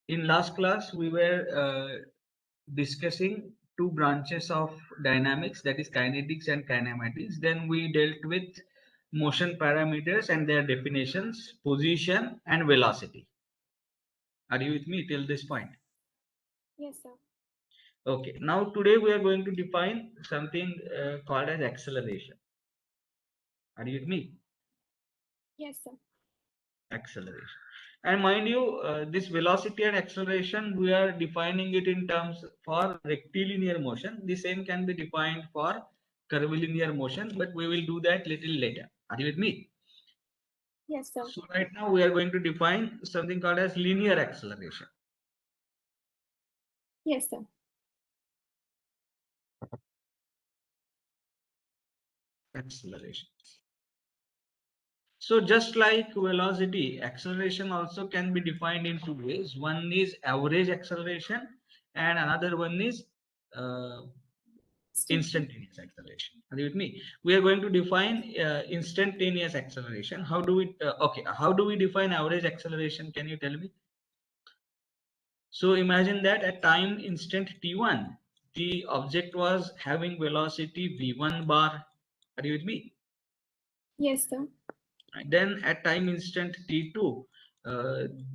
in last class we were discussing two branches of dynamics, that is kinetics and kinematics. Then we dealt with motion parameters and their definitions, position and velocity. Are you with me till this point? Yes, sir. Okay, now today we are going to define something called as acceleration. Are you with me? Yes, sir. Acceleration. And mind you, this velocity and acceleration, we are defining it in terms for rectilinear motion. The same can be defined for curvilinear motion, but we will do that little later. Are you with me? Yes, sir. So right now we are going to define something called as linear acceleration. Yes, sir. Acceleration. So just like velocity, acceleration also can be defined in two ways. One is average acceleration and another one is uh, instantaneous acceleration. Are you with me? We are going to define instantaneous acceleration. How do we okay, how do we define average acceleration? Can you tell me? So imagine that at time instant t1, the object was having velocity v1 bar. Are you with me? Yes, sir. Then at time instant t2,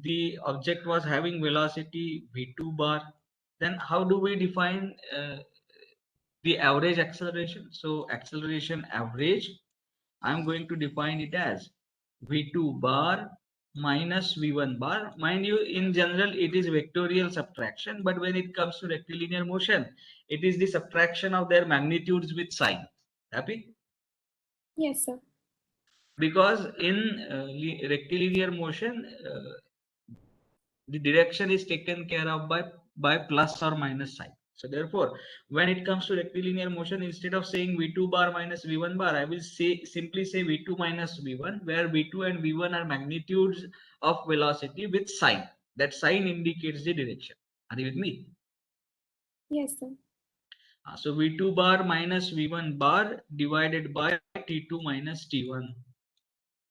the object was having velocity v2 bar. Then how do we define the average acceleration? So acceleration average, I'm going to define it as v2 bar minus v1 bar. Mind you, in general it is vectorial subtraction, but when it comes to rectilinear motion, it is the subtraction of their magnitudes with sign. Happy? Yes, sir. Because in rectilinear motion, the direction is taken care of by plus or minus sign. So therefore, when it comes to rectilinear motion, instead of saying v2 bar minus v1 bar, I will say simply say v2 minus v1, where v2 and v1 are magnitudes of velocity with sign. That sign indicates the direction. Are you with me? Yes, sir. So v2 bar minus v1 bar divided by t2 minus t1.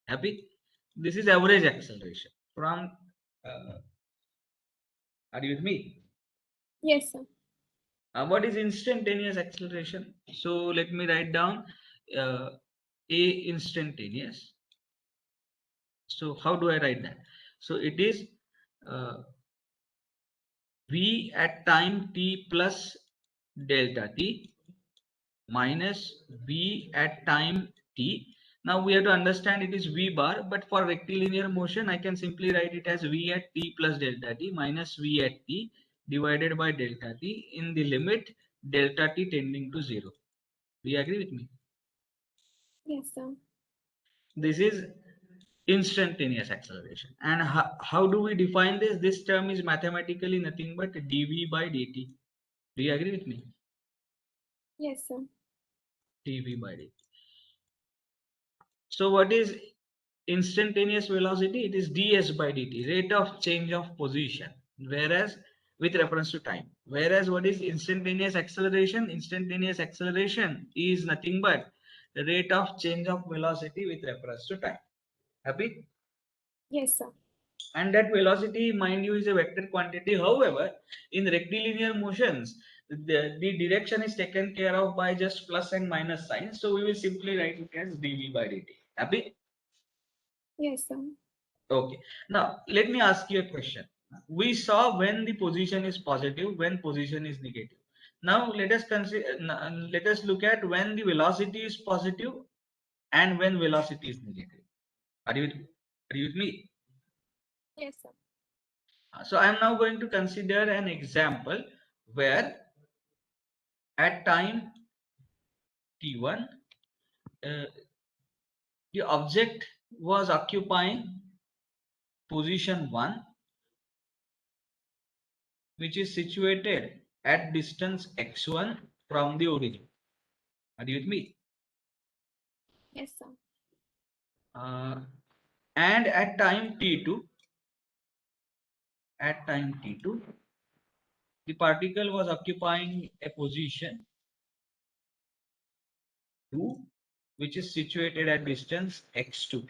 Happy? This is average acceleration from. Uh, are you with me? Yes, sir. What is instantaneous acceleration? So let me write down uh, A instantaneous. So how do I write that? So it is uh, V at time t plus delta t minus V at time t. Now we have to understand it is V bar, but for rectilinear motion, I can simply write it as V at t plus delta t minus V at t divided by delta t in the limit delta t tending to 0. Do you agree with me? Yes, sir. This is instantaneous acceleration. And how do we define this? This term is mathematically nothing but dv by dt. Do you agree with me? Yes, sir. dv by dt. So what is instantaneous velocity? It is ds by dt, rate of change of position, whereas with reference to time. Whereas what is instantaneous acceleration? Instantaneous acceleration is nothing but the rate of change of velocity with reference to time. Happy? Yes, sir. And that velocity, mind you, is a vector quantity. However, in rectilinear motions, the direction is taken care of by just plus and minus signs, so we will simply write it as dv by dt. Happy? Yes, sir. Okay, now let me ask you a question. We saw when the position is positive, when position is negative. Now let us consider, let us look at when the velocity is positive and when velocity is negative. Are you with me? Yes, sir. So I am now going to consider an example where at time t1, uh, the object was occupying position 1, which is situated at distance x1 from the origin. Are you with me? Yes, sir. Uh, and at time t2, the particle was occupying a position 2, which is situated at distance x2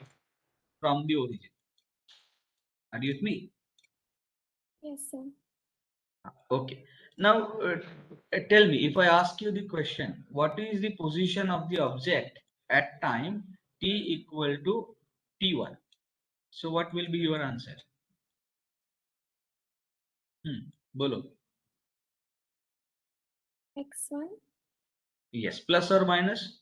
from the origin. Are you with me? Yes, sir. Okay. Now, tell me, if I ask you the question, what is the position of the object at time t equal to t1? So, what will be your answer? Bolo. X1 Yes, plus or minus.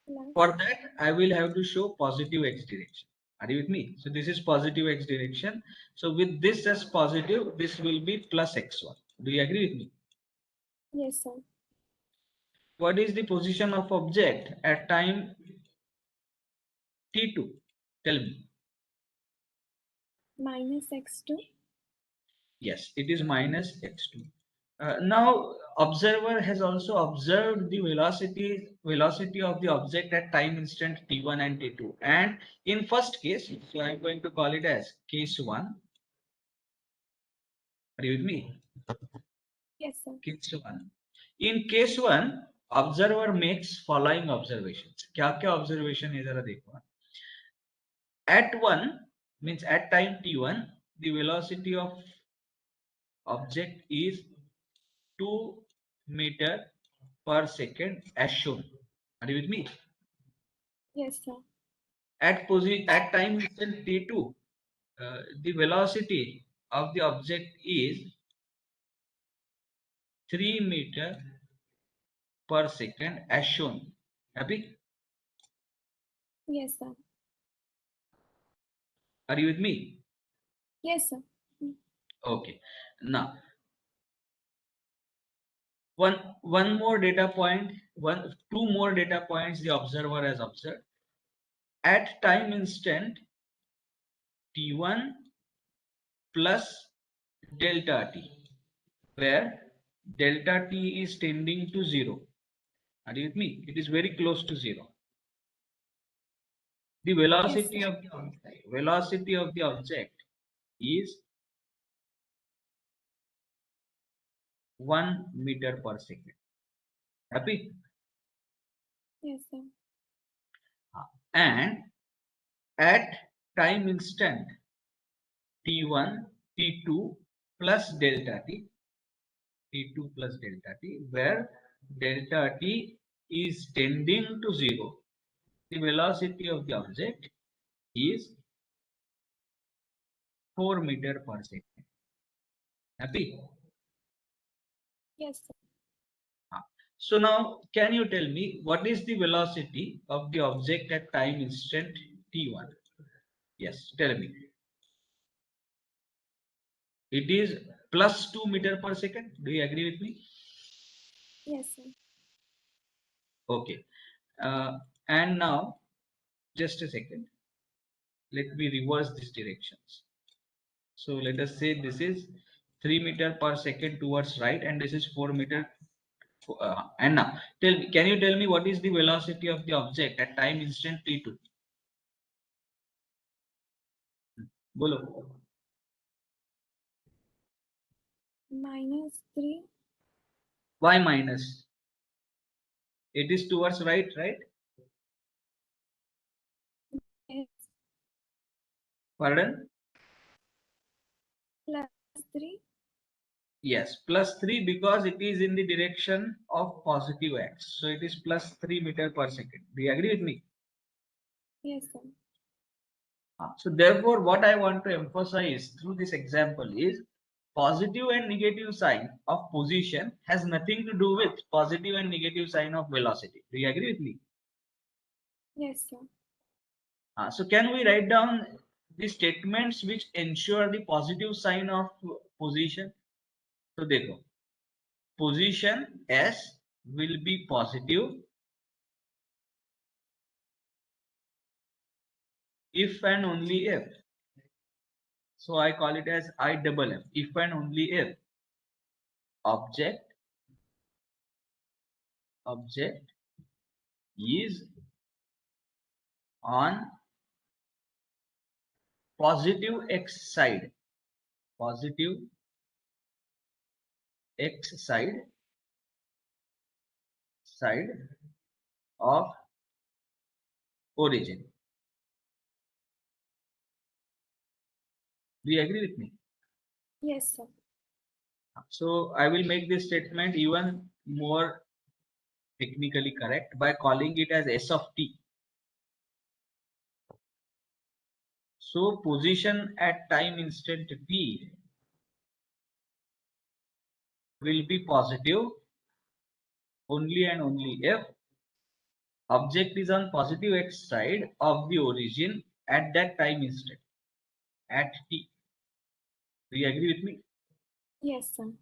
plus. For that, I will have to show positive x direction. Are you with me? So, this is positive x direction. So, with this as positive, this will be plus x1. Do you agree with me? Yes, sir. What is the position of object at time t2? Tell me. Minus X2. Yes, it is minus x2. Now, observer has also observed the velocity of the object at time instant t1 and t2. And in first case, so I'm going to call it as case 1. Are you with me? Yes, sir. Case 1. In case 1, observer makes following observations. क्या क्या observation है जरा देखो. At 1 means at time t1, the velocity of object is 2 meter per second as shown. Are you with me? Yes, sir. At time instant t2, the velocity of the object is 3 meter per second as shown. Happy? Yes, sir. Are you with me? Yes, sir. Okay. Now, one more data point, two more data points the observer has observed. At time instant t1 plus delta t, where delta t is tending to 0. Are you with me? It is very close to 0. The Yes, velocity sir. of the object is 1 meter per second. Happy? Yes, sir. And at time instant t1, t2 plus delta t, t2 plus delta t, where delta t is tending to 0, the velocity of the object is 4 meter per second. Happy? Yes, sir. So now, can you tell me what is the velocity of the object at time instant t1? Yes, tell me. It is plus 2 meter per second. Do you agree with me? Yes, sir. Okay. And now, just a second. Let me reverse these directions. So let us say this is 3 meter per second towards right, and this is 4 meter. And now, can you tell me what is the velocity of the object at time instant t2? Bolo. Minus 3. Why minus? It is towards right, right? Yes. Pardon? Plus 3. Yes, plus 3 because it is in the direction of positive x. So it is plus 3 meter per second. Do you agree with me? Yes, sir. So therefore, what I want to emphasize through this example is positive and negative sign of position has nothing to do with positive and negative sign of velocity. Do you agree with me? Yes, sir. So can we write down the statements which ensure the positive sign of position? So देखो, position S will be positive if and only if. So I call it as I double F, if and only if object is on positive x side, positive x side of origin. Do you agree with me? Yes, sir. So I will make this statement even more technically correct by calling it as S of t. So position at time instant t will be positive only and only if object is on positive x side of the origin at that time instant at t. Do you agree with me? Yes, sir.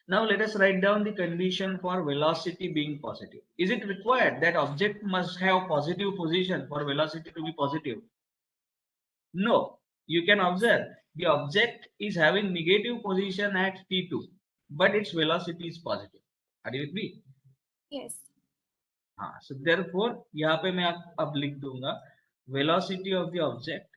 Now let us write down the condition for velocity being positive. Is it required that object must have positive position for velocity to be positive? No. You can observe the object is having negative position at t2, but its velocity is positive. Are you with me? Yes. हाँ, so therefore यहाँ पे मैं अब लिख दूंगा velocity of the object.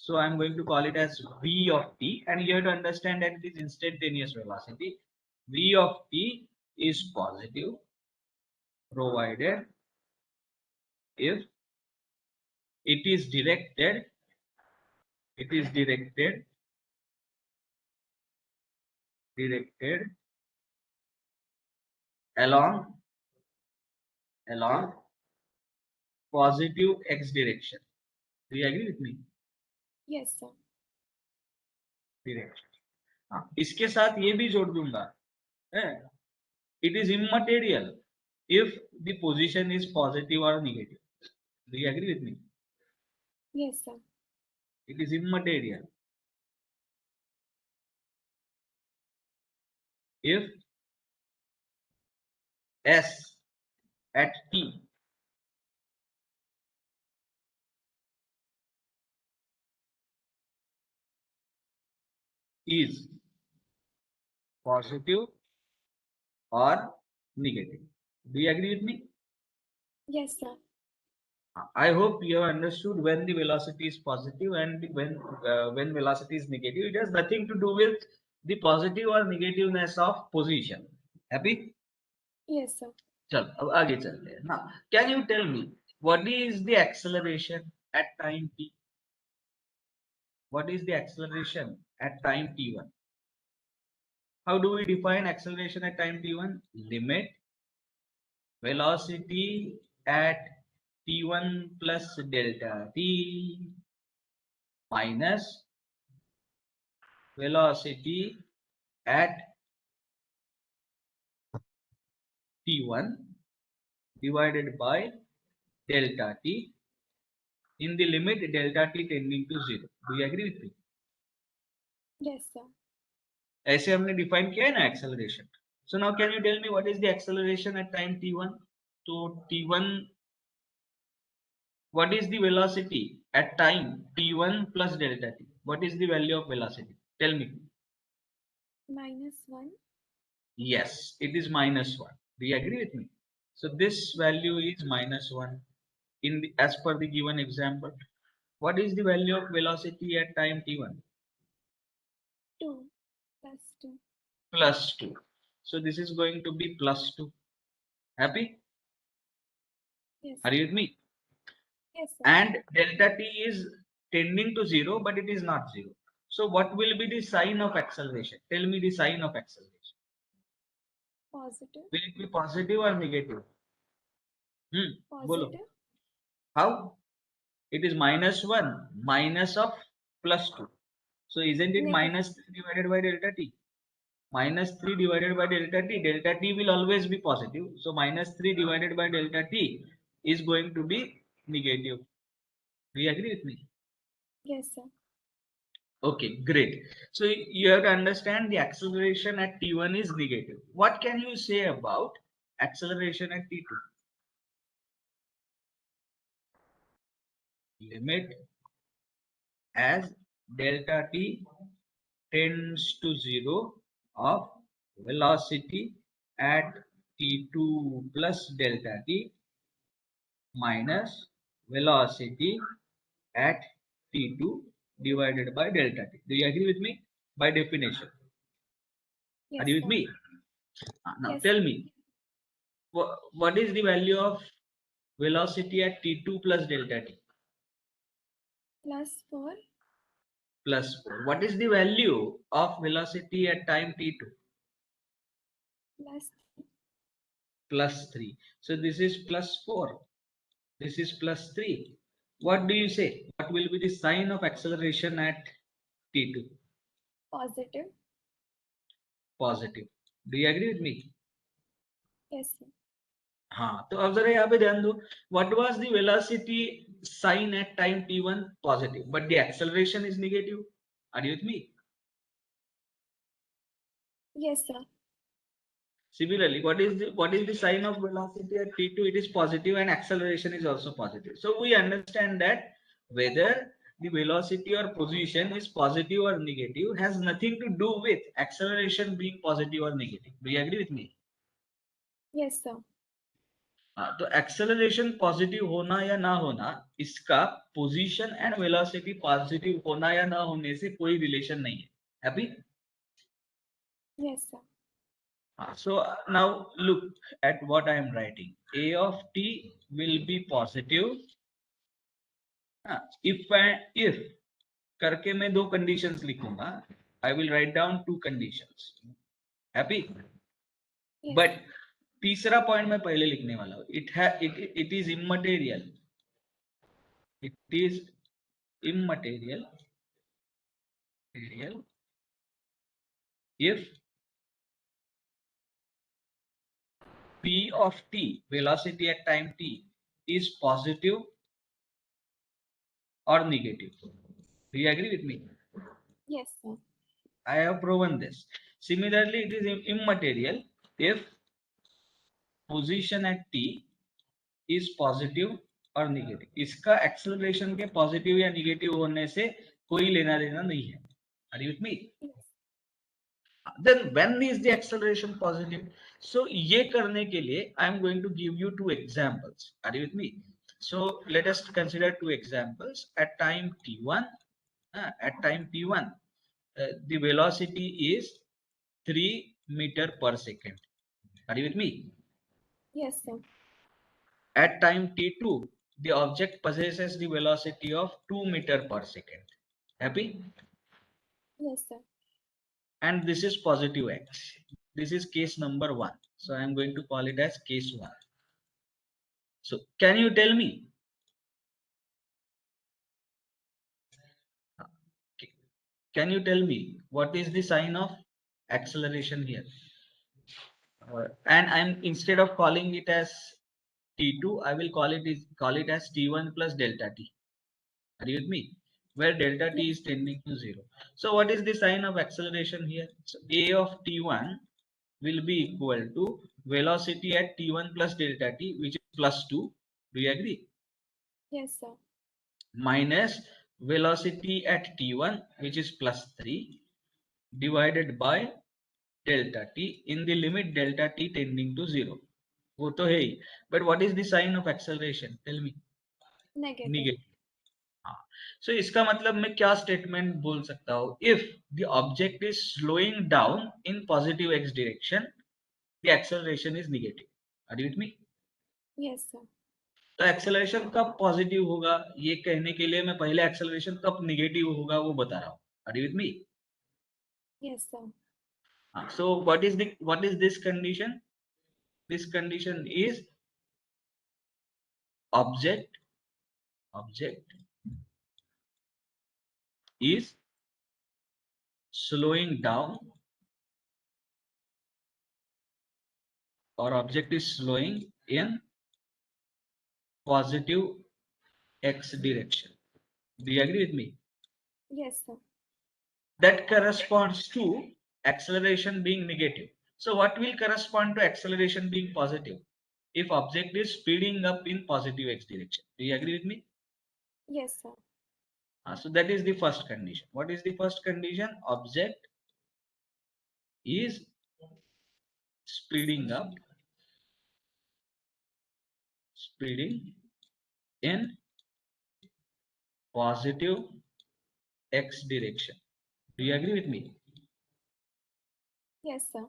So I'm going to call it as v of t, and you have to understand that it is instantaneous velocity. V of t is positive provided if it is directed, it is directed along positive x direction. Do you agree with me? Yes, sir. Direction. हाँ, इसके साथ ये भी जोड़ दूंगा. It is immaterial if the position is positive or negative. Do you agree with me? Yes, sir. It is immaterial if s at t is positive or negative. Do you agree with me? Yes, sir. I hope you have understood when the velocity is positive and when velocity is negative. It has nothing to do with the positive or negativeness of position. Happy? Yes, sir. चल अब आगे चलते हैं. Now, can you tell me what is the acceleration at time t? What is the acceleration at time t1? How do we define acceleration at time t1? Limit velocity at t1 plus delta t minus velocity at t1 divided by delta t in the limit delta t tending to 0. Do you agree with me? Yes, sir. ऐसे हमने define किया है ना acceleration. So now can you tell me what is the acceleration at time t1? तो t1, what is the velocity at time t1 plus delta t? What is the value of velocity? Tell me. -1. Yes, it is -1. Do you agree with me? So this value is -1 in the, as per the given example. What is the value of velocity at time t1? 2 plus 2. Plus 2. So this is going to be plus 2. Happy? Yes, Are sir. you with me? Yes, sir. And delta t is tending to 0, but it is not 0. So what will be the sign of acceleration? Tell me the sign of acceleration. Positive. Will it be positive or negative? Bolo. Positive. How? It is -1 minus of plus 2. So isn't it Negative. -3 divided by delta t? -3 divided by delta t will always be positive. So -3 divided by delta t is going to be negative. Do you agree with me? Yes, sir. Okay, great. So you have to understand the acceleration at t1 is negative. What can you say about acceleration at t2? Limit as delta t tends to 0 of velocity at t2 plus delta t minus velocity at t2 divided by delta t. Do you agree with me? By definition. Are Yes, you with sir. me? Now Yes, tell sir. me, what is the value of velocity at t2 plus delta t? +4. plus 4. What is the value of velocity at time t2? Plus Plus 3. So this is plus 4. This is plus 3. What do you say? What will be the sign of acceleration at t2? positive. Positive. Do you agree with me? Yes, sir. हाँ, तो अब जरा यहाँ पे ध्यान दो. What was the velocity sign at time t1? Positive, but the acceleration is negative. Are you with me? Yes, sir. Similarly, what is the sign of velocity at t2? It is positive and acceleration is also positive. So we understand that whether the velocity or position is positive or negative has nothing to do with acceleration being positive or negative. Do you agree with me? Yes, sir. हाँ, तो acceleration positive होना या ना होना इसका position and velocity positive होना या ना होने से कोई रिलेशन नहीं है. Happy? Yes, sir. So now look at what I am writing. A of t will be positive if करके मैं दो कंडीशंस लिखूंगा. I will write down two conditions. Happy? Yes, But sir. तीसरा पॉइंट मैं पहले लिखने वाला हूँ. It is immaterial. It is immaterial if p of t, velocity at time t, is positive or negative. Do you agree with me? Yes, sir. I have proven this. Similarly, it is immaterial if position at t is positive or negative. इसका acceleration के positive या negative होने से कोई लेना देना नहीं है. Are you with me? Yes. Then when is the acceleration positive? So ये करने के लिए I am going to give you two examples. Are you with me? So let us consider two examples. At time t1, the velocity is 3 meter per second. Are you with me? Yes, sir. At time t2, the object possesses the velocity of 2 meter per second. Happy? Yes, sir. And this is positive x. This is case number 1. So I am going to call it as case 1. So can you tell me? Can you tell me what is the sign of acceleration here? And I'm instead of calling it as t2, I will call it as t1 plus delta t. Are you with me? Where delta t Yes. is tending to 0. So what is the sign of acceleration here? So a of t1 will be equal to velocity at t1 plus delta t, which is plus 2. Do you agree? Yes, sir. Minus velocity at t1, which is plus 3, divided by delta t in the limit delta t tending to 0. वो तो है ही. But what is the sign of acceleration? Tell me. Negative. Negative. So इसका मतलब मैं क्या statement बोल सकता हूँ? If the object is slowing down in positive x direction, the acceleration is negative. Are you with me? Yes, sir. तो acceleration कब positive होगा ये कहने के लिए मैं पहले एक्सेलरेशन कब नेगेटिव होगा वो बता रहा हूँ. Are you with me? Yes, sir. So what is this condition? This condition is object is slowing down or object is slowing in positive x direction. Do you agree with me? Yes, sir. That corresponds to acceleration being negative. So what will correspond to acceleration being positive? If object is speeding up in positive x direction. Do you agree with me? Yes, sir. So that is the first condition. What is the first condition? Object is speeding in positive x direction. Do you agree with me? Yes, sir.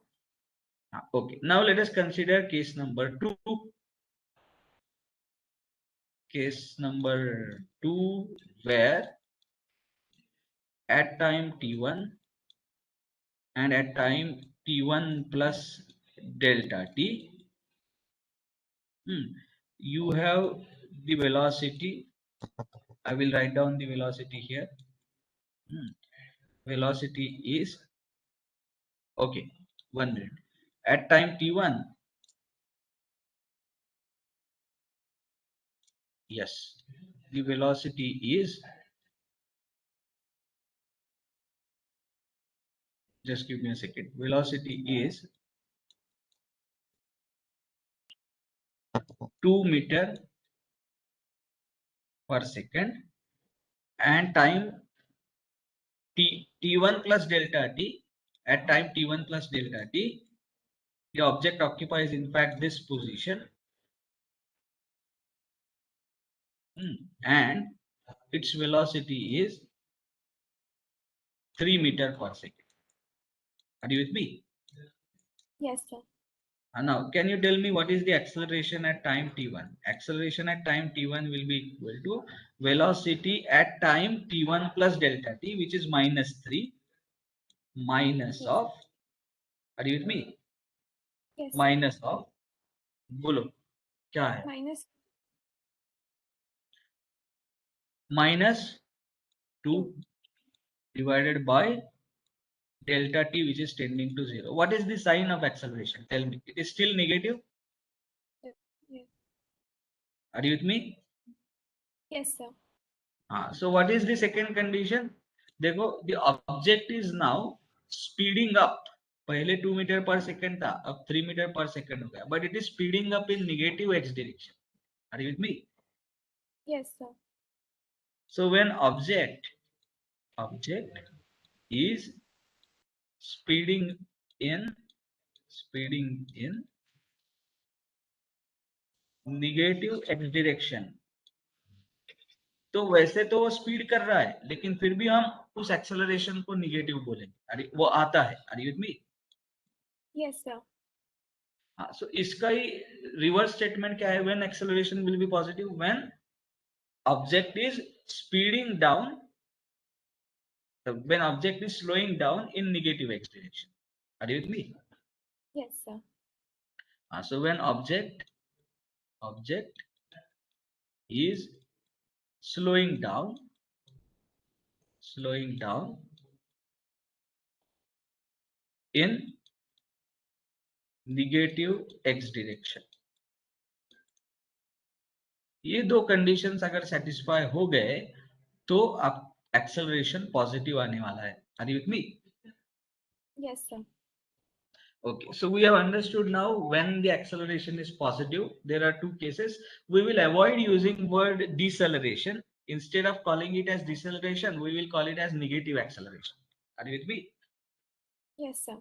Okay. Now let us consider case number 2. Case number 2 where at time t1 and at time t1 plus delta t, you have the velocity. I will write down the velocity here. Velocity is, okay, 1 minute. At time t1, yes, the velocity is, just give me a second, velocity is 2 meter per second, and time t1 plus delta t, at time t1 plus delta t, the object occupies in fact this position, and its velocity is 3 meter per second. Are you with me? Yes, sir. Now, can you tell me what is the acceleration at time t1? Acceleration at time t1 will be equal to velocity at time t1 plus delta t, which is minus 3 minus Yes. of, are you with me? Yes, sir. Minus of, बोलो क्या है? Minus Minus 2 2. divided by delta t, which is tending to 0. What is the sign of acceleration? Tell me. It is still negative. Yes. Are you with me? Yes, sir. So what is the second condition? देखो, the object is now speeding up. पहले 2 metre पर second था, अब 3 metre पर second हो गया, but it is speeding up in negative x direction. Are you with me? Yes, sir. So when object is speeding in negative x direction, तो वैसे तो वो स्पीड कर रहा है, लेकिन फिर भी हम उस एक्सेलरेशन को निगेटिव बोलेंगे. अरे वो आता है. Are you with me? Yes, sir. So इसका ही रिवर्स स्टेटमेंट क्या है? When acceleration will be positive, when object is speeding down, when object is slowing down in negative x direction. Are you with me? Yes, sir. So when object is slowing down in negative x direction, ये दो conditions अगर satisfy हो गए तो आप acceleration positive आने वाला है. Are you with me? Yes, sir. Okay, so we have understood now when the acceleration is positive, there are two cases. We will avoid using word deceleration. Instead of calling it as deceleration, we will call it as negative acceleration. Are you with me? Yes, sir.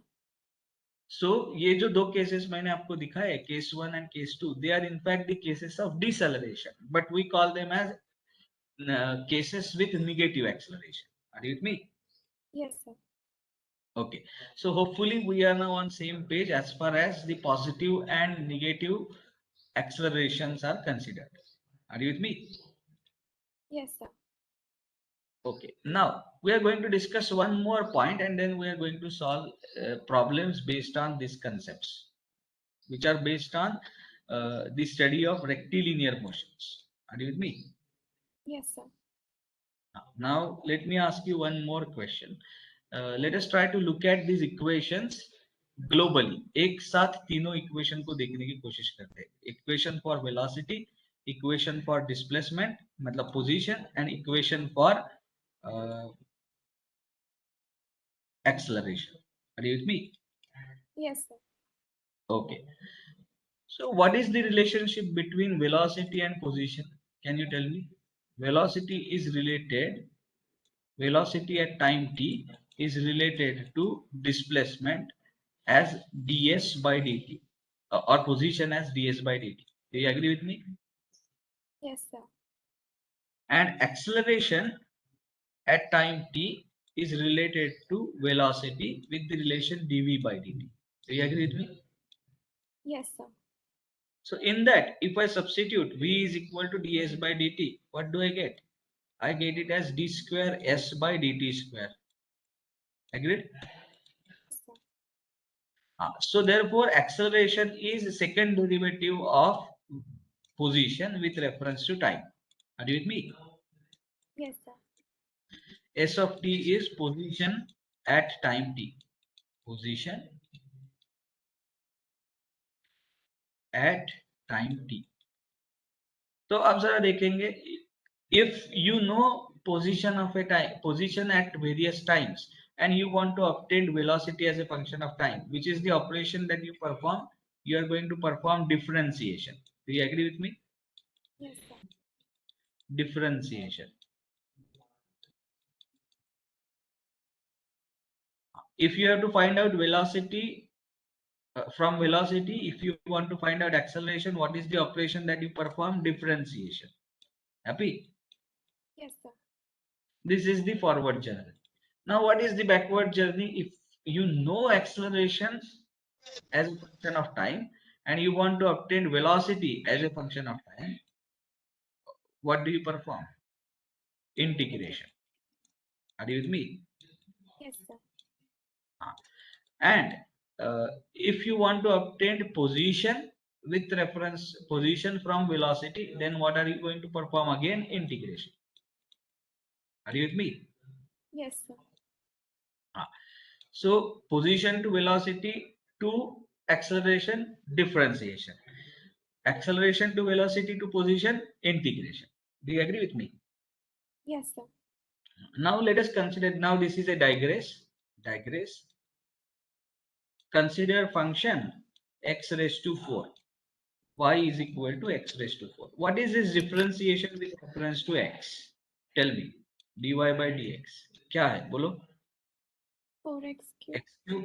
So ये जो दो cases मैंने आपको दिखाए, case 1 and case 2, they are in fact the cases of deceleration, but we call them as cases with negative acceleration. Are you with me? Yes, sir. Okay, so hopefully we are now on same page as far as the positive and negative accelerations are considered. Are you with me? Yes, sir. Okay, now we are going to discuss one more point, and then we are going to solve problems based on these concepts, which are based on the study of rectilinear motions. Are you with me? Yes, sir. Now let me ask you one more question. Let us try to look at these equations globally. एक साथ तीनों equation को देखने की कोशिश करते हैं. Equation for velocity, equation for displacement मतलब position, and equation for acceleration. Are you with me? Yes, sir. Okay. So what is the relationship between velocity and position? Can you tell me? Velocity at time t is related to displacement as ds by dt, or position as ds by dt. Do you agree with me? Yes, sir. And acceleration at time t is related to velocity with the relation dv by dt. Do you agree with me? Yes, sir. So in that, if I substitute v is equal to ds by dt, what do I get? I get it as d square s by dt square. Agreed? Yes, sir. So therefore, acceleration is a second derivative of position with reference to time. Are you with me? Yes, sir. S of t is position at time t. Position at time t. तो अब जरा देखेंगे, if you know position of a time, position at various times, and you want to obtain velocity as a function of time, which is the operation that you perform, you are going to perform differentiation. Do you agree with me? Yes, sir. Differentiation. If you have to find out velocity, from velocity, if you want to find out acceleration, what is the operation that you perform? Differentiation. Happy? Yes, sir. This is the forward journey. Now, what is the backward journey? If you know acceleration as a function of time and you want to obtain velocity as a function of time, what do you perform? Integration. Are you with me? Yes, sir. And if you want to obtain position with reference position from velocity, then what are you going to perform again? Integration. Are you with me? Yes, sir. So position to velocity to acceleration, differentiation. Acceleration to velocity to position, integration. Do you agree with me? Yes, sir. Now let us consider, now this is a digress. Digress. Consider function x raised to 4. Y is equal to x raised to 4. What is this differentiation with reference to x? Tell me. dy by dx. क्या है? बोलो. 4x cube. X cube.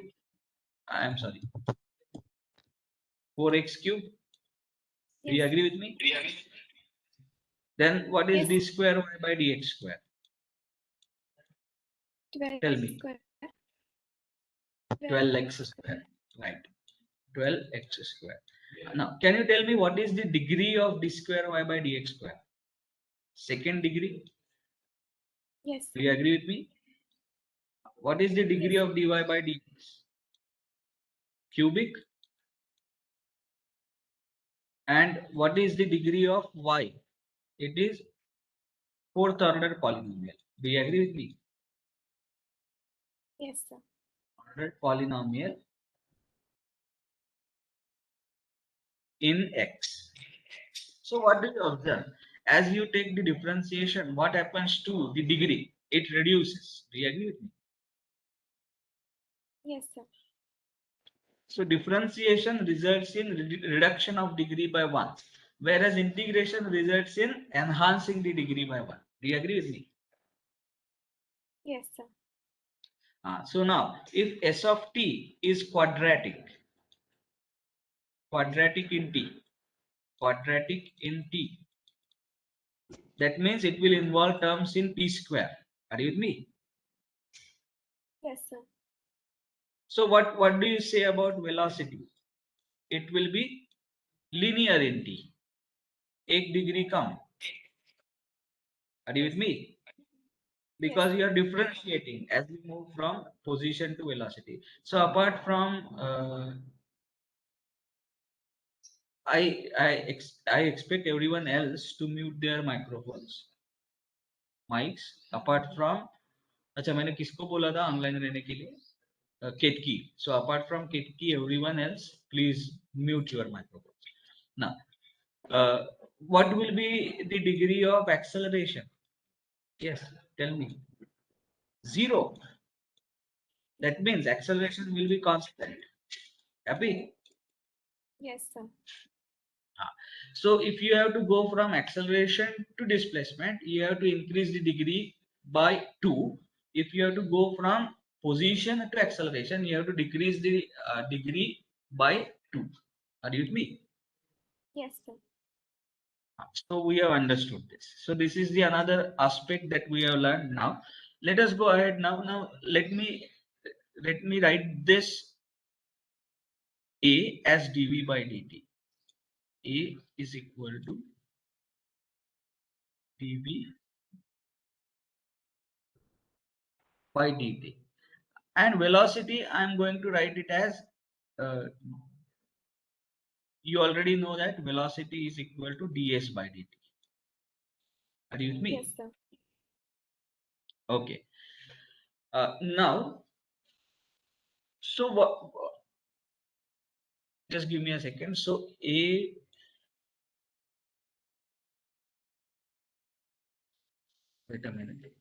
I am sorry. 4x cube. Do Yes, you sir. agree with me? Then what is Yes, d square y by dx square? 12 Tell me. square. 12x square. Right. 12x square. Now, can you tell me what is the degree of d square y by dx square? Second degree. Yes, Do sir. you agree with me? What is the degree Yes, of dy by dx? Cubic. And what is the degree of y? It is fourth order polynomial. Do you agree with me? yes, sir. Ordered polynomial in x. So what do you observe? As you take the differentiation, what happens to the degree? It reduces. Do you agree with me? Yes, sir. So differentiation results in reduction of degree by 1, whereas integration results in enhancing the degree by 1. Do you agree with me? Yes, sir. So now, if s of t is quadratic in t, quadratic in t, that means it will involve terms in t square. Are you with me? Yes, sir. So what do you say about velocity? It will be linear in t. 1 degree come. Are you with me? Yes, Because sir. you are differentiating as we move from position to velocity. So apart from I expect everyone else to mute their microphones, mics. Apart from, अच्छा मैंने किसको बोला था online रहने के लिए? Ketki. So apart from Ketki, everyone else, please mute your microphones. Now, uh, what will be the degree of acceleration? Yes, tell me. 0. That means acceleration will be constant. Happy? Yes, sir. So if you have to go from acceleration to displacement, you have to increase the degree by 2. If you have to go from position to acceleration, you have to decrease the degree by 2. Are you with me? Yes, sir. So we have understood this. So this is the another aspect that we have learned now. Let us go ahead now. Now let me write this A as dv by dt. A is equal to dv by dt. And velocity, I'm going to write it as, you already know that velocity is equal to ds by dt. Are you with me? Yes, sir. Okay. Now, so what? Just give me a second. So a, wait a minute.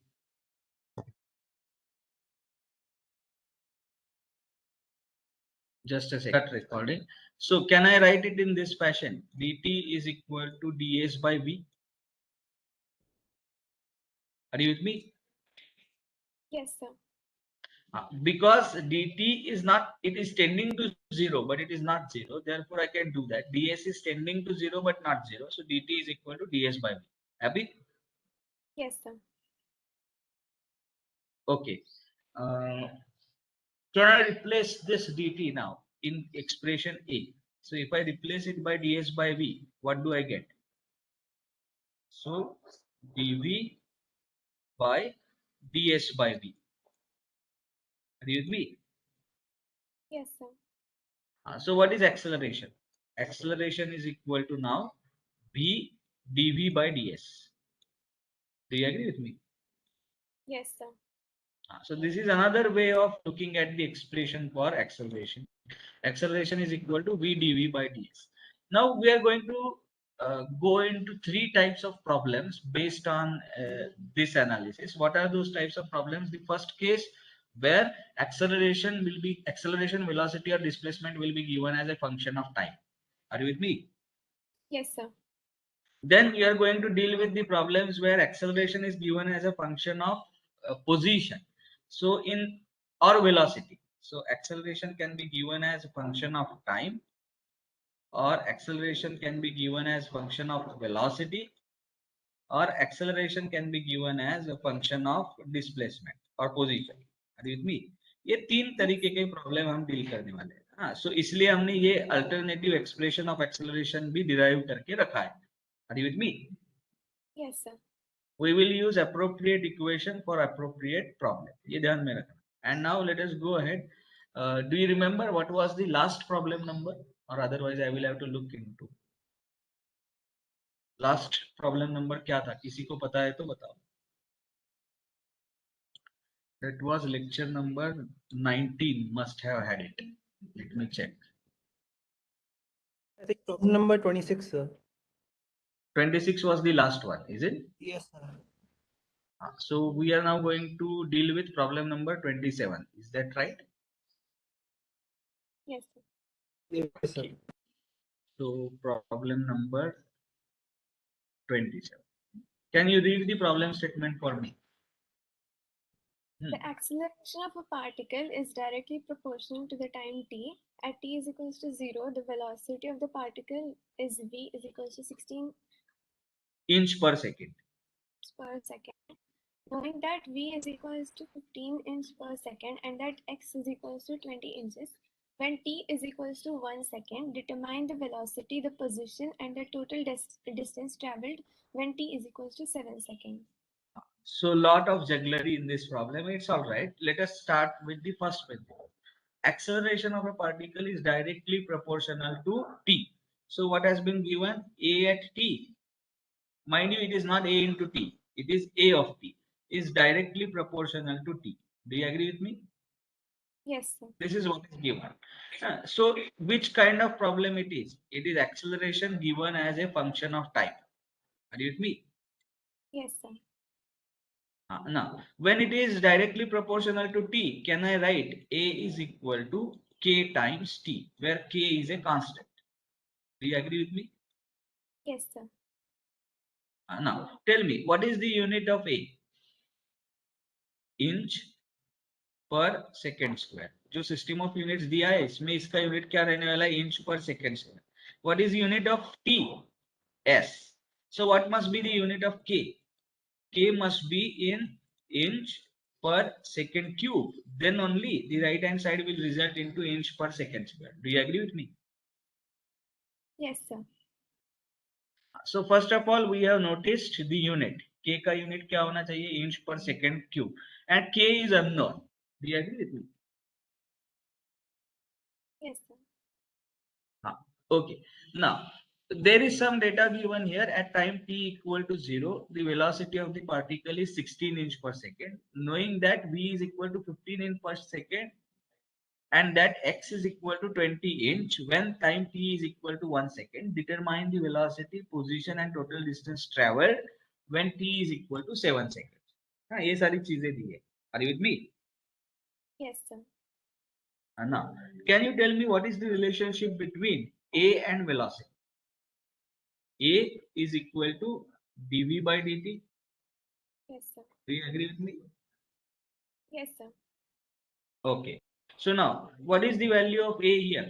Just a second. Recording. So can I write it in this fashion? dt is equal to ds by v. Are you with me? Yes, sir. Because dt is not, it is tending to 0, but it is not 0. Therefore, I can do that. ds is tending to 0, but not 0. So dt is equal to ds by v. Happy? Yes, sir. Okay. Can I replace this dt now in expression a? So if I replace it by ds by v, what do I get? So dv by ds by v. Are you with me? Yes, sir. So what is acceleration? Acceleration is equal to now v dv by ds. Do you agree with me? Yes, sir. So this is another way of looking at the expression for acceleration. Acceleration is equal to v dv by ds. Now we are going to go into three types of problems based on this analysis. What are those types of problems? The first case where acceleration, velocity or displacement will be given as a function of time. Are you with me? Yes, sir. Then we are going to deal with the problems where acceleration is given as a function of position. So in, or velocity. So acceleration can be given as a function of time, or acceleration can be given as function of velocity, or acceleration can be given as a function of displacement or position. Are you with me? ये तीन Yes. तरीके के problem हम deal करने वाले हैं. हाँ, सो इसलिए हमने ये अल्टरनेटिव एक्सप्रेशन ऑफ एक्सेलरेशन भी डिराइव करके रखा है. Are you with me? Yes, sir. We will use appropriate equation for appropriate problem. ये ध्यान में रखना. And now let us go ahead. Do you remember what was the last problem number? Or otherwise I will have to look into. Last problem number क्या था? किसी को पता है तो बताओ. That was lecture number 19. Must have had it. Let me check. I think problem number 26, sir. 26 was the last one, is it? Yes, sir. So we are now going to deal with problem number 27. Is that right? Yes, sir. Yes, sir. Okay. So problem number 27. Can you read the problem statement for me? The acceleration of a particle is directly proportional to the time t. At t is equals to 0, the velocity of the particle is v is equals to 16 Inch per second. per second. Knowing that v is equals to 15 inch per second and that x is equals to 20 inches, when t is equals to 1 second, determine the velocity, the position, and the total distance traveled when t is equals to 7 seconds. So lot of jugglery in this problem. It's all right. Let us start with the first principle. Acceleration of a particle is directly proportional to t. So what has been given? A at t. Mind you, it is not a into t. It is a of t. Is directly proportional to t. Do you agree with me? Yes, sir. This is what is given. So which kind of problem it is? It is acceleration given as a function of time. Are you with me? Yes, sir. Now, when it is directly proportional to t, can I write a is equal to k times t, where k is a constant? Do you agree with me? Yes, sir. Now, tell me, what is the unit of a? Inch पर second square. जो system of units दिया है इसमें इसका unit क्या रहने वाला है? इंच पर second square. What is unit of T? S. So what must be the unit of के? के must be in inch per second cube. Then only the right hand side will result into inch per second square. Do you agree with me? Yes, sir. So first of all, we have noticed the unit. K का unit क्या होना चाहिए? Inch per second cube. And K is unknown. Do you agree with me? Okay. Now, there is some data given here at time t equal to 0. The velocity of the particle is 16 inch per second. Knowing that v is equal to 15 inch per second and that x is equal to 20 inch when time t is equal to 1 second, determine the velocity, position and total distance traveled when t is equal to 7 seconds. हाँ, ये सारी चीजें दी है. Are you with me? Yes, sir. Now, can you tell me what is the relationship between A and velocity? A is equal to dv by dt. Yes, sir. Do you agree with me? Yes, sir. Okay. So now, what is the value of A here?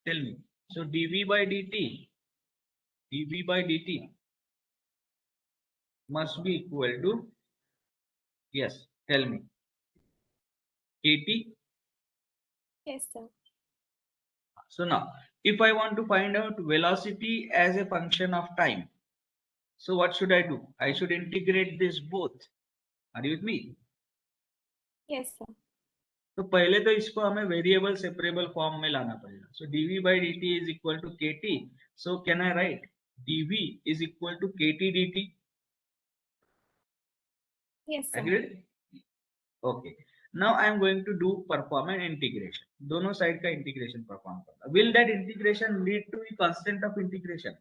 Tell me. So dv by dt must be equal to, yes, tell me, kt. Yes, sir. So now, if I want to find out velocity as a function of time, so what should I do? I should integrate this both. Are you with me? Yes, sir. तो पहले तो इसको हमें variable separable form में लाना पड़ेगा. सो dv by dt is equal to kt. So can I write dv is equal to kt dt? Yes, sir. Agreed? Okay. Now I am going to do perform an integration. दोनों side का integration perform करना. Will that integration lead to a constant of integration?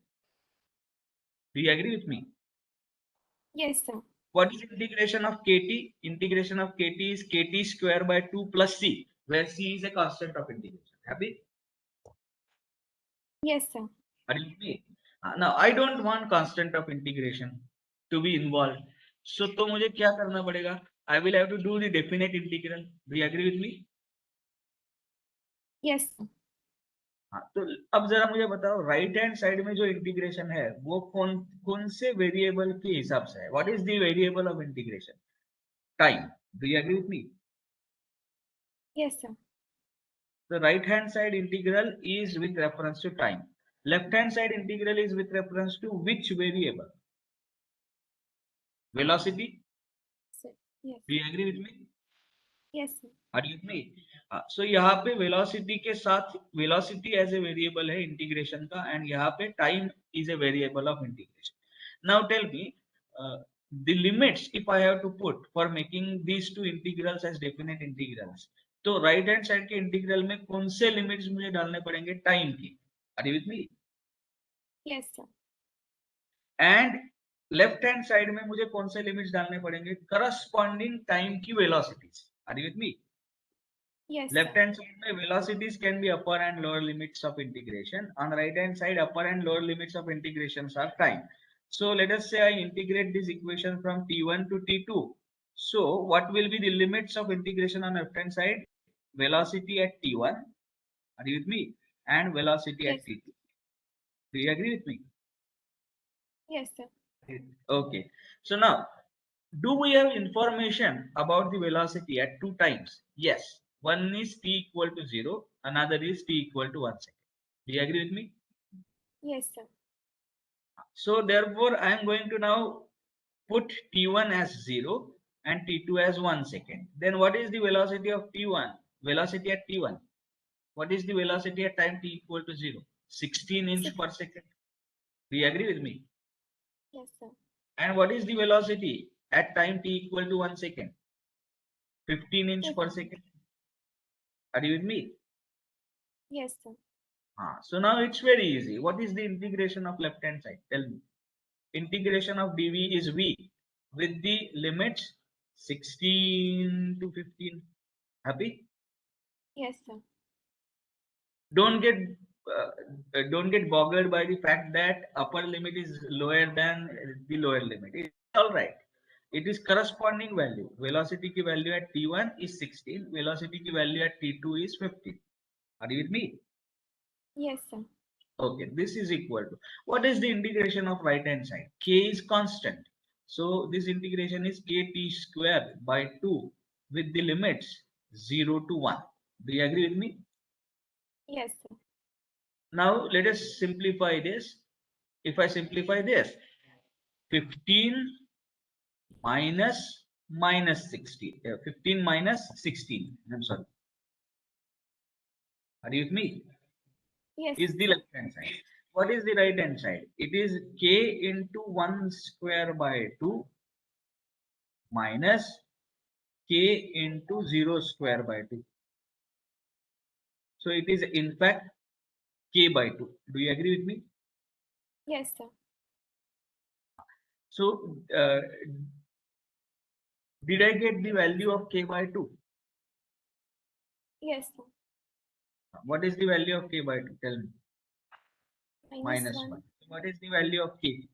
Do you agree with me? Yes, sir. What is integration of kt? Integration of kt is kt square by 2 plus c, where c is a constant of integration. Happy? Yes, sir. Are you with me? Now I don't want constant of integration to be involved. So तो मुझे क्या करना पड़ेगा? I will have to do the definite integral. Do you agree with me? Yes, sir. हाँ, तो अब जरा मुझे बताओ राइट हैंड साइड में जो इंटीग्रेशन है वो कौन कौन से वेरिएबल के हिसाब से है? What is the variable of integration? Time. Do you agree with me? Yes, sir. The right hand side integral is with reference to time. Left hand side integral is with reference to which variable? Velocity. Sir. Yes. Do you agree with me? Yes, sir. Are you with me? So यहाँ पे velocity के साथ velocity as a variable है integration का and यहाँ पे time is a variable of integration. Now tell me the limits if I have to put for making these two integrals as definite integrals. तो right hand side के integral में कौन से limits मुझे डालने पड़ेंगे time की? Are you with me? Yes, sir. And left hand side में मुझे कौन से limits डालने पड़ेंगे? Corresponding time की velocities. Are you with me? Yes, Left sir. hand side में velocities can be upper and lower limits of integration. On right hand side, upper and lower limits of integrations are time. So let us say I integrate this equation from t1 to t2. So what will be the limits of integration on left hand side? Velocity at t1. Are you with me? And velocity Yes. at t2. Do you agree with me? Yes, sir. Okay. So now, do we have information about the velocity at two times? Yes. One is t equal to 0, another is t equal to 1 second. Do you agree with me? Yes, sir. So therefore, I am going to now put t1 as 0 and t2 as 1 second. Then what is the velocity of t1? Velocity at t1. What is the velocity at time t equal to 0? 16 inch Six. per second. Do you agree with me? Yes, sir. And what is the velocity at time t equal to 1 second? 15 inch per second. Are you with me? Yes, sir. So now it's very easy. What is the integration of left hand side? Tell me. Integration of dv is v with the limits 16 to 15. Happy? Yes, sir. Don't get don't get boggled by the fact that upper limit is lower than the lower limit. It's all right. It is corresponding value. Velocity ki value at t1 is 16. Velocity ki value at t2 is 15. Are you with me? Yes, sir. Okay, this is equal to, what is the integration of right hand side? K is constant. So this integration is kt square by 2 with the limits 0 to 1. Do you agree with me? Yes, sir. Now let us simplify this. If I simplify this, 15 minus 16. 15 minus 16. I'm sorry. Are you with me? Yes. is the left hand side. What is the right hand side? It is k into 1 square by 2 minus k into 0 square by 2. So it is in fact k by 2. Do you agree with me? Yes, sir. So did I get the value of k by 2? Yes, sir. What is the value of k by 2? Tell me. Minus Minus 1. 1. What is the value of k?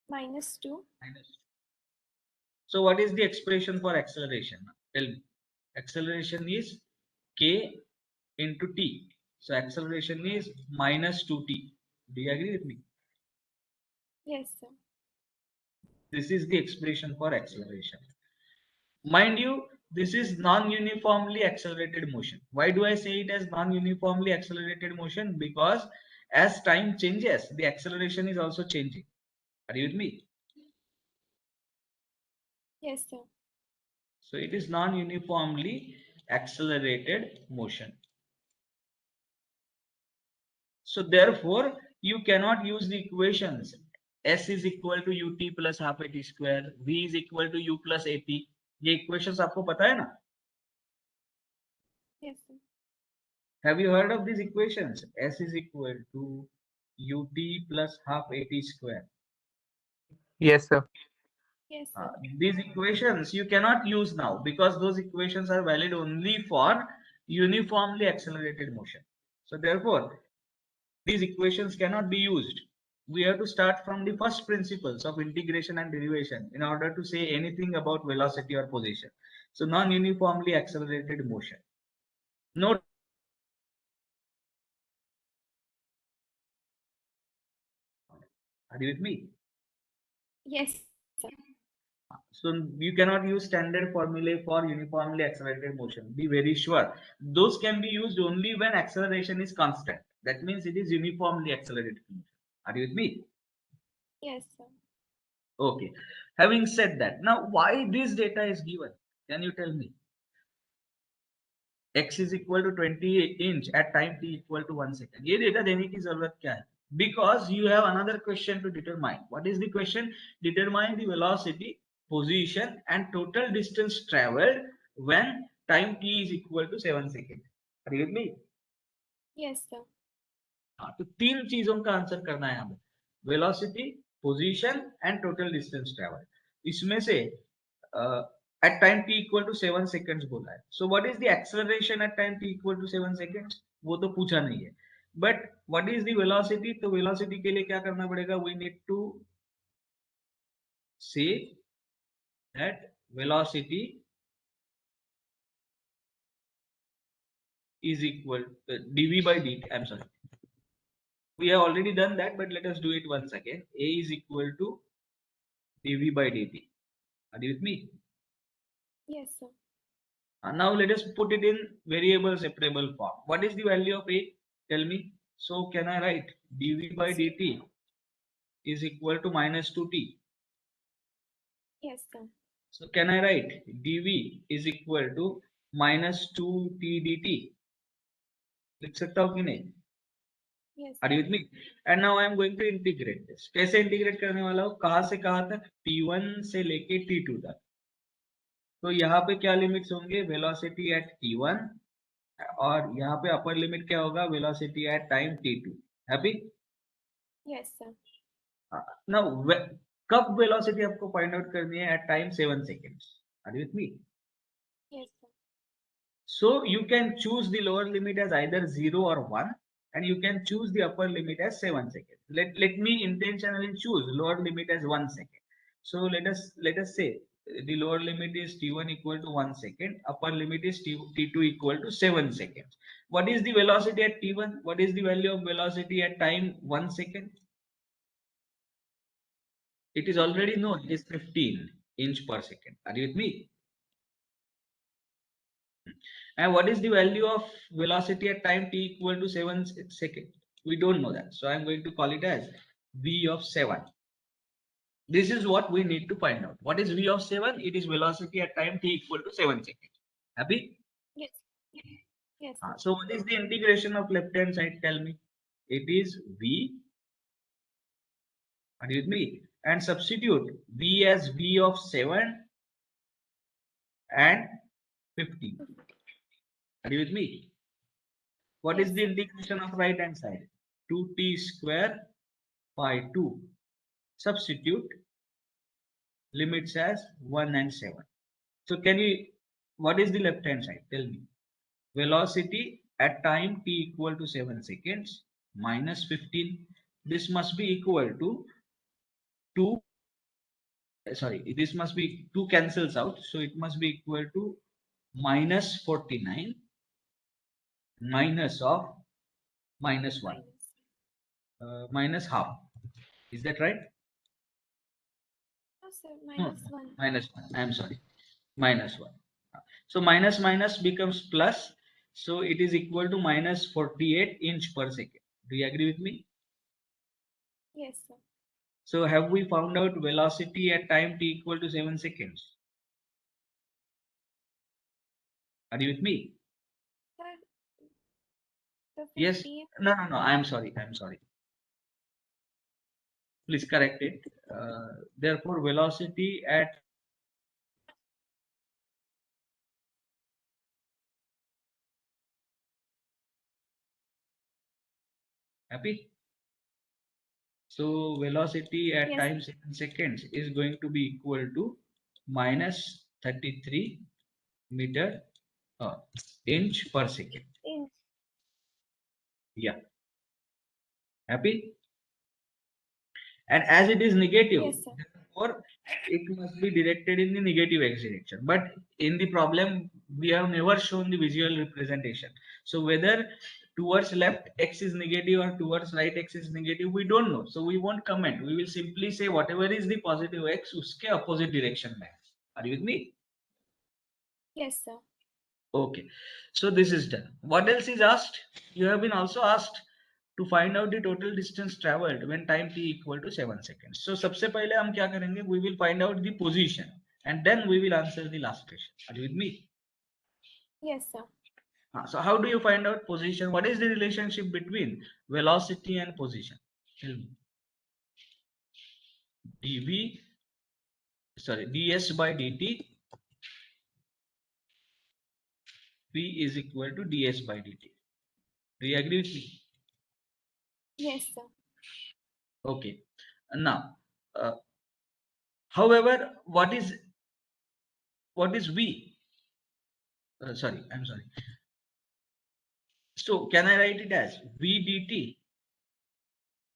Minus 2. Minus 2. So what is the expression for acceleration? Tell me. Acceleration is k into t. So acceleration is minus 2t. Do you agree with me? Yes, sir. This is the expression for acceleration. Mind you, this is non-uniformly accelerated motion. Why do I say it as non-uniformly accelerated motion? Because as time changes, the acceleration is also changing. Are you with me? Yes, sir. So it is non-uniformly accelerated motion. So therefore, you cannot use the equations S is equal to ut plus half at square, v is equal to u plus at. ये equations आपको पता है ना? Yes, sir. Have you heard of these equations? S is equal to ut plus half at square. Yes, sir. Yes, sir. These equations you cannot use now because those equations are valid only for uniformly accelerated motion. So therefore, these equations cannot be used. We have to start from the first principles of integration and derivation in order to say anything about velocity or position. So non-uniformly accelerated motion. Note, are you with me? Yes, sir. So you cannot use standard formulae for uniformly accelerated motion. Be very sure. Those can be used only when acceleration is constant. That means it is uniformly accelerated motion. Are you with me? Yes, sir. Okay. Having said that, now why this data is given? Can you tell me? X is equal to 20 inch at time t equal to 1 second. ये data देने की जरूरत क्या है? Because you have another question to determine. What is the question? Determine the velocity, position and total distance traveled when time t is equal to 7 seconds. Are you with me? Yes, sir. हाँ, तो तीन चीजों का answer करना है हमें, velocity, position and total distance travel. इसमें से at time t equal to 7 seconds बोला है. So what is the acceleration at time t equal to 7 seconds? वो तो पूछा नहीं है, but what is the velocity? तो वेलोसिटी के लिए क्या करना पड़ेगा? We need to say that velocity is equal dv by dt. I'm sorry, we have already done that, but let us do it once again. A is equal to dv by dt. Are you with me? Yes, sir. Now let us put it in variable separable form. What is the value of A? Tell me. So can I write dv by dt is equal to minus 2t? Yes, sir. So can I write dv is equal to minus 2t dt? लिख सकता हूँ कि नहीं? Yes, Are you with me? And now I am going to integrate this. कैसे integrate करने वाला हूँ? कहाँ से कहाँ तक? t1 से लेके t2 तक. तो यहाँ पे क्या लिमिट्स होंगे? वेलोसिटी एट t1 और यहाँ पे अपर लिमिट क्या होगा? Velocity at time t2. Happy? yes, sir. Now कब वेलोसिटी आपको फाइंड आउट करनी है? At time 7 seconds. Are you with me? Yes, sir. So you can choose the lower limit as either 0 or 1 and you can choose the upper limit as 7 seconds. Let me intentionally choose lower limit as 1 second. So let us say the lower limit is t1 equal to 1 second, upper limit is t2 equal to 7 seconds. What is the velocity at t1? What is the value of velocity at time 1 second? It is already known, it is 15 inch per second. Are you with me? And what is the value of velocity at time t equal to 7 seconds? We don't know that. So I'm going to call it as v of 7. This is what we need to find out. What is v of 7? It is velocity at time t equal to 7 seconds. Happy? Yes. Yes, sir. So what is the integration of left hand side? Tell me. it is v. Are you with me? And substitute v as v of 7 and 15. Are you with me? What is Yes, the sir. integration of right hand side? 2t square by 2. Substitute limits as 1 and 7. So can you, what is the left hand side? Tell me. Velocity at time t equal to 7 seconds minus 15. This must be equal to 2. Sorry, this must be 2 cancels out. So it must be equal to minus 49 minus of minus 1. Minus. Minus half. Is that right? No, sir. No, Minus 1. minus 1. I am sorry. Minus 1. So minus minus becomes plus. So it is equal to minus 48 inch per second. Do you agree with me? Yes, sir. So have we found out velocity at time t equal to 7 seconds? Are you with me? Sir, the Yes. 15. No, no, no. I am sorry. I am sorry. Please correct it. Therefore, velocity at happy. So velocity at Yes, time 7 seconds is going to be equal to minus 33 meter inch per second. inch. Yeah. Happy? And as it is negative, Yes, sir. therefore it must be directed in the negative x direction. But in the problem, we have never shown the visual representation. So whether towards left x is negative or towards right x is negative, we don't know. So we won't comment. We will simply say whatever is the positive x, uske opposite direction mein. Are you with me? Yes, sir. Okay, so this is done. What else is asked? You have been also asked to find out the total distance traveled when time t equal to 7 seconds. So सबसे पहले हम क्या करेंगे? We will find out the position and then we will answer the last question. Are you with me? Yes, sir. So how do you find out position? What is the relationship between velocity and position? Tell me. dv, sorry, ds by dt, v is equal to ds by dt. Do you agree with me? Yes, sir. Okay. Now, uh, however, what is v? Sorry, I'm sorry. So can I write it as v dt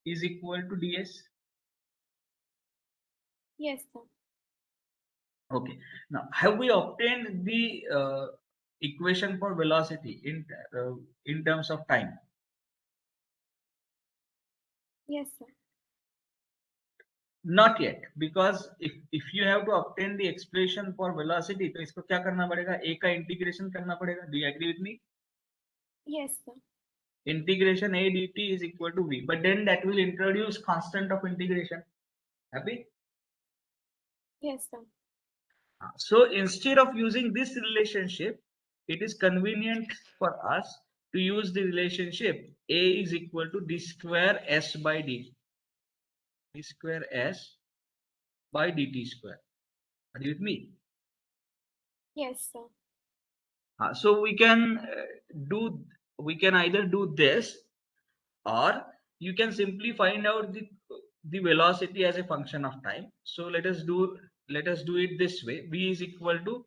is equal to ds? Yes, sir. Okay. Now, have we obtained the equation for velocity in terms of time? Yes, sir. Not yet, because if you have to obtain the expression for velocity, तो इसको क्या करना पड़ेगा? A का integration करना पड़ेगा. Do you agree with me? Yes, sir. Integration a dt is equal to v, but then that will introduce constant of integration. Happy? Yes, sir. So instead of using this relationship, it is convenient for us to use the relationship a is equal to d square s by dt. D square s by dt square. Are you with me? Yes, sir. So we can either do this, or you can simply find out the velocity as a function of time. So let us do it this way. V is equal to,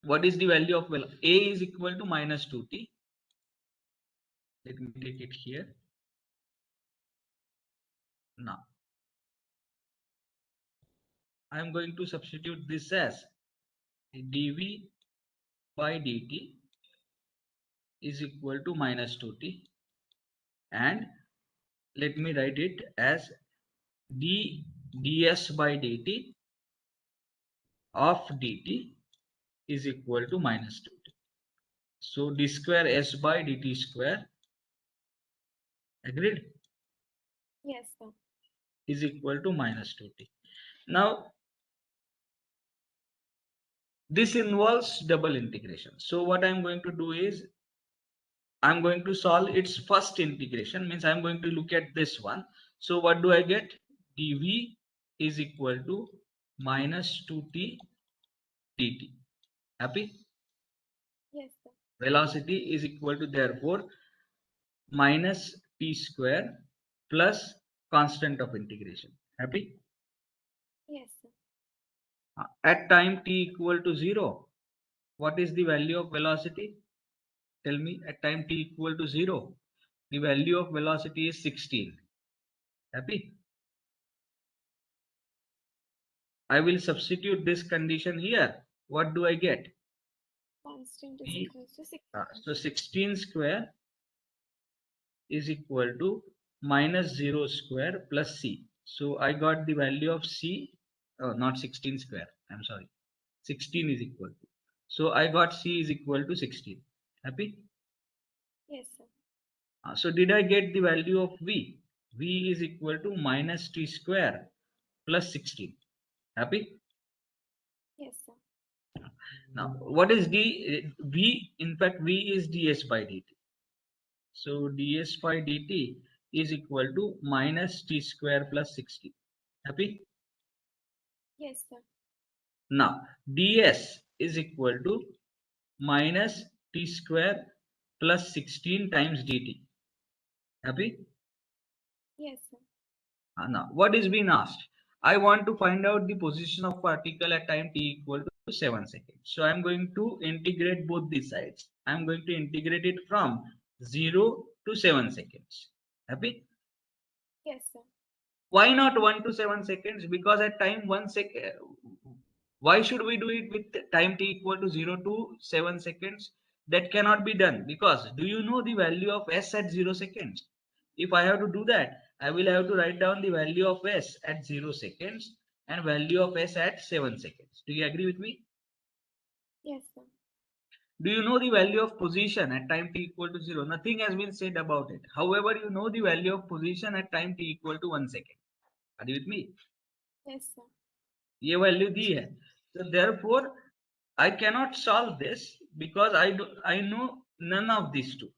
what is the value of a is equal to minus 2t. Let me take it here. Now I am going to substitute this as dv by dt is equal to minus 2t, and let me write it as ds by dt of dt is equal to minus 2t. So d square s by dt square, agreed, Yes, sir. is equal to minus 2t. Now this involves double integration. So what I am going to do is I'm going to solve its first integration, means I'm going to look at this one. So what do I get? dv is equal to minus 2t dt. Happy? Yes, sir. Velocity is equal to therefore minus t square plus constant of integration. Happy? Yes, sir. At time t equal to 0, what is the value of velocity? Tell me, at time t equal to 0, the value of velocity is 16. Happy? I will substitute this condition here. What do I get? Constant is V, equals to 6. so 16 square is equal to minus 0 square plus c. So I got the value of c, oh, not 16 square, I'm sorry. 16 is equal to. So I got c is equal to 16. Happy? Yes, sir. So did I get the value of v? V is equal to minus t square plus 16. Happy? Yes, sir. Now, what is d? V, in fact, v is ds by dt. So ds by dt is equal to minus t square plus 60. Happy? Yes, sir. Now, ds is equal to minus t square plus 16 times dt. Happy? Yes, sir. Now, what is being asked? I want to find out the position of particle at time t equal to 7 seconds. So I'm going to integrate both these sides. I'm going to integrate it from 0 to 7 seconds. Happy? Yes, sir. Why not 1 to 7 seconds? Because at time 1 second, why should we do it with time t equal to 0 to 7 seconds? That cannot be done, because do you know the value of s at 0 seconds? If I have to do that, I will have to write down the value of s at 0 seconds and value of s at 7 seconds. Do you agree with me? Yes, sir. Do you know the value of position at time t equal to 0? Nothing has been said about it. However, you know the value of position at time t equal to 1 second. Are you with me? Yes, sir. ये value दी है. So therefore I cannot solve this because I know none of these two.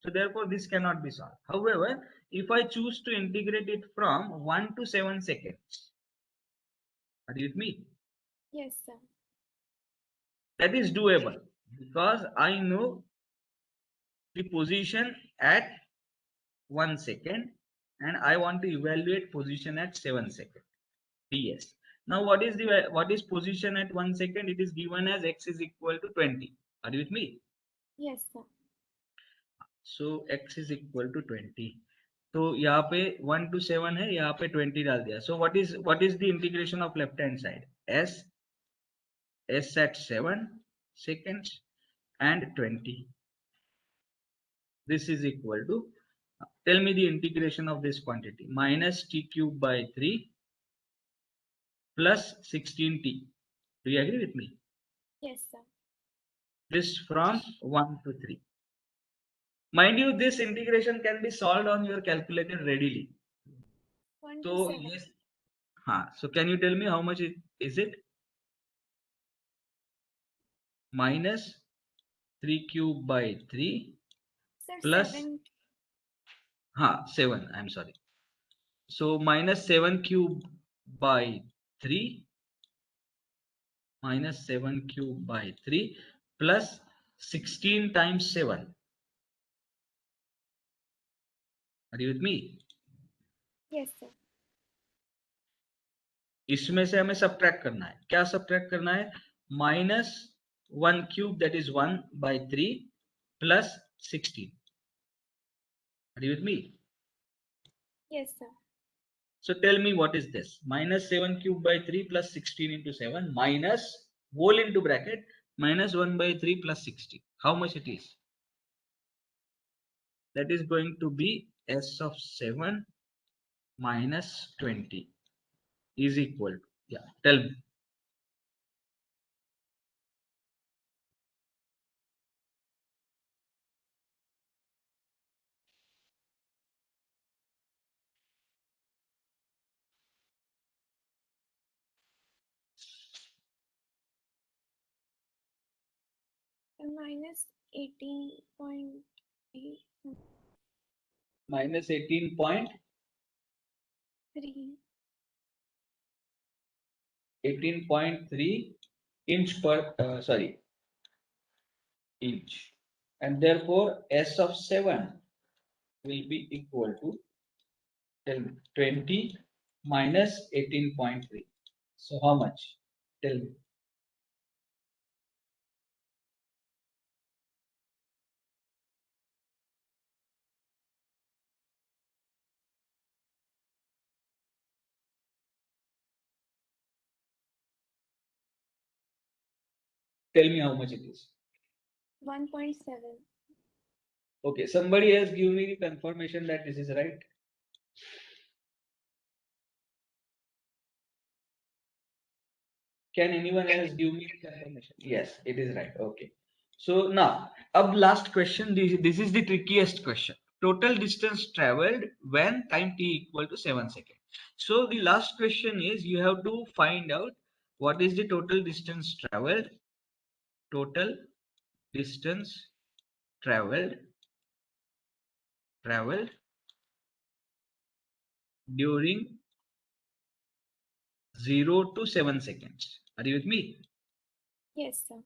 So therefore this cannot be solved. However, if I choose to integrate it from 1 to 7 seconds, are you with me? Yes, sir. That is doable because I know the position at 1 second and I want to evaluate position at 7 seconds. ds. Now what is position at 1 second? It is given as x is equal to 20. Are you with me? Yes, sir. So x is equal to 20. तो यहाँ पे 1 to 7 है, यहाँ पे 20 डाल दिया. So what is the integration of left hand side? S at 7 seconds and 20. This is equal to, tell me the integration of this quantity, minus t cube by 3 plus 16t. Do you agree with me? Yes, sir. This from 1 to 3. Mind you, this integration can be solved on your calculator readily. 1 to So 7. yes, so can you tell me how much is it? Minus 3 cube by 3 Sir, plus 7. 7, I'm sorry. So minus 7 cube by 3 minus 7 cube by 3 plus 16 times 7. Are you with me? Yes, sir. इसमें से हमें subtract करना है. क्या subtract करना है? Minus 1 cube, that is 1 by 3 plus 16. Are you with me? Yes, sir. So tell me what is this? Minus 7 cube by 3 plus 16 into 7 minus whole into bracket minus 1 by 3 plus 60. How much it is? That is going to be s of 7 minus 20 is equal to, yeah, tell me. Minus 18 point. minus 18.3 inch per inch, and therefore S of 7 will be equal to 20 minus 18.3. So how much? Tell me. Tell me how much it is. 1.7. Okay, somebody has given me the confirmation that this is right. Can anyone else give me the confirmation? Yes, it is right. Okay. So now, last question. This is the trickiest question. Total distance traveled when time t equal to 7 seconds. So the last question is you have to find out what is the total distance traveled. Total distance traveled during 0 to 7 seconds. Are you with me? Yes, sir.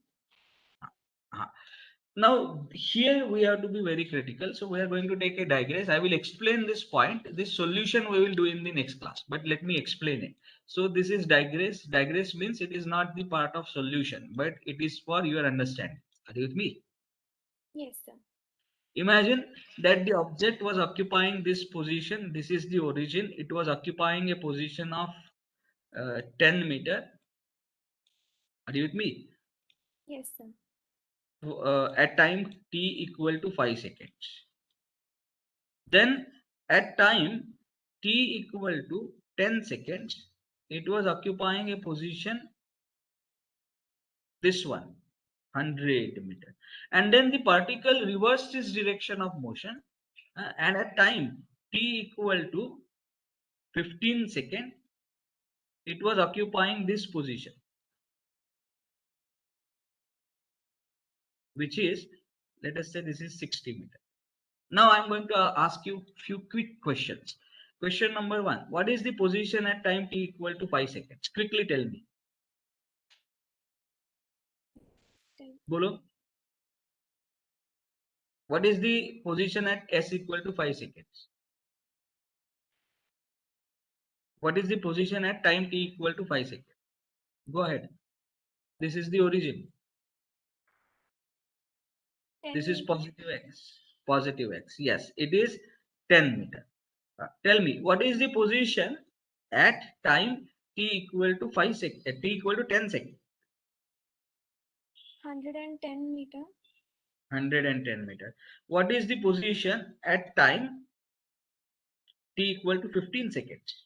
Now here we have to be very critical. So we are going to take a digress. I will explain this point. This solution we will do in the next class, but let me explain it. So this is digress. Digress means it is not the part of solution, but it is for your understanding. Are you with me? Yes, sir. Imagine that the object was occupying this position. This is the origin. It was occupying a position of 10 meter. Are you with me? Yes, sir. At time t equal to 5 seconds. Then at time t equal to 10 seconds, it was occupying a position, this one, 100 meter. And then the particle reversed its direction of motion, and at time t equal to 15 seconds, it was occupying this position, which is, let us say this is 60 meter. Now I'm going to ask you few quick questions. Question number 1, what is the position at time t equal to 5 seconds? Quickly tell me. 10. Bolo. What is the position at s equal to 5 seconds? What is the position at time t equal to 5 seconds? Go ahead. This is the origin. 10 This is meter. positive x. Positive x. Yes, it is 10 meter. Tell me, what is the position at time t equal to 5 seconds? T equal to 10 seconds. 110 meter. 110 meter. What is the position at time t equal to 15 seconds?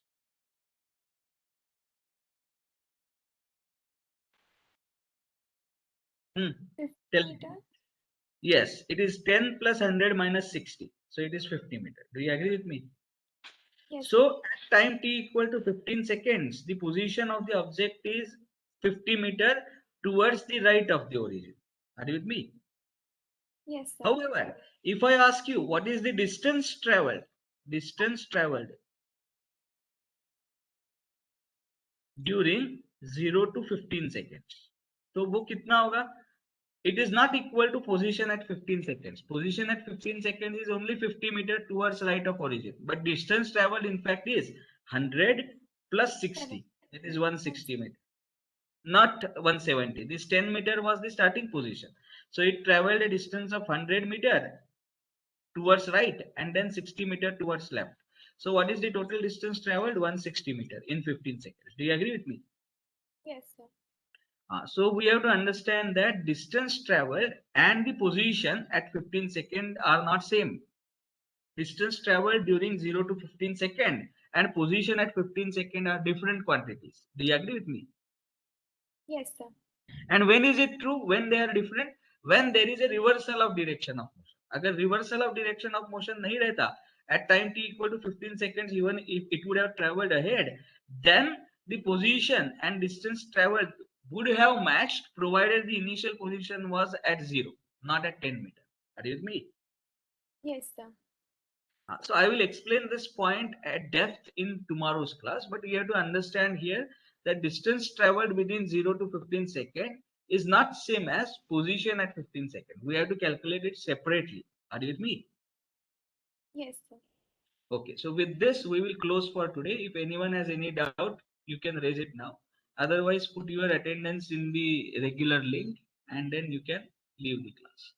Hmm. 50 Tell me. meter. Yes, it is 10 plus 100 minus 60. So it is 50 meter. Do you agree with me? Yes, sir. So at time t equal to 15 seconds, the position of the object is 50 meter towards the right of the origin. Are you with me? Yes, sir. However, if I ask you what is the distance traveled during 0 to 15 seconds, तो वो कितना होगा? It is not equal to position at 15 seconds. Position at 15 seconds is only 50 meter towards right of origin. But distance traveled in fact is 100 plus 60. That is 160 meter. Not 170. This 10 meter was the starting position. So it traveled a distance of 100 meter towards right and then 60 meter towards left. So what is the total distance traveled? 160 meter in 15 seconds. Do you agree with me? Yes, sir. So we have to understand that distance traveled and the position at 15 second are not same. Distance traveled during 0 to 15 second and position at 15 second are different quantities. Do you agree with me? Yes, sir. And when is it true? When they are different? When there is a reversal of direction of motion. अगर reversal of direction of motion नहीं रहता, at time t equal to 15 seconds, even if it would have traveled ahead, then the position and distance traveled would have matched provided the initial position was at 0, not at 10 meter. Are you with me? Yes, sir. So I will explain this point at depth in tomorrow's class, but you have to understand here that distance traveled within 0 to 15 second is not same as position at 15 second. We have to calculate it separately. Are you with me? Yes, sir. Okay, so with this, we will close for today. If anyone has any doubt, you can raise it now. Otherwise, put your attendance in the regular link and then you can leave the class.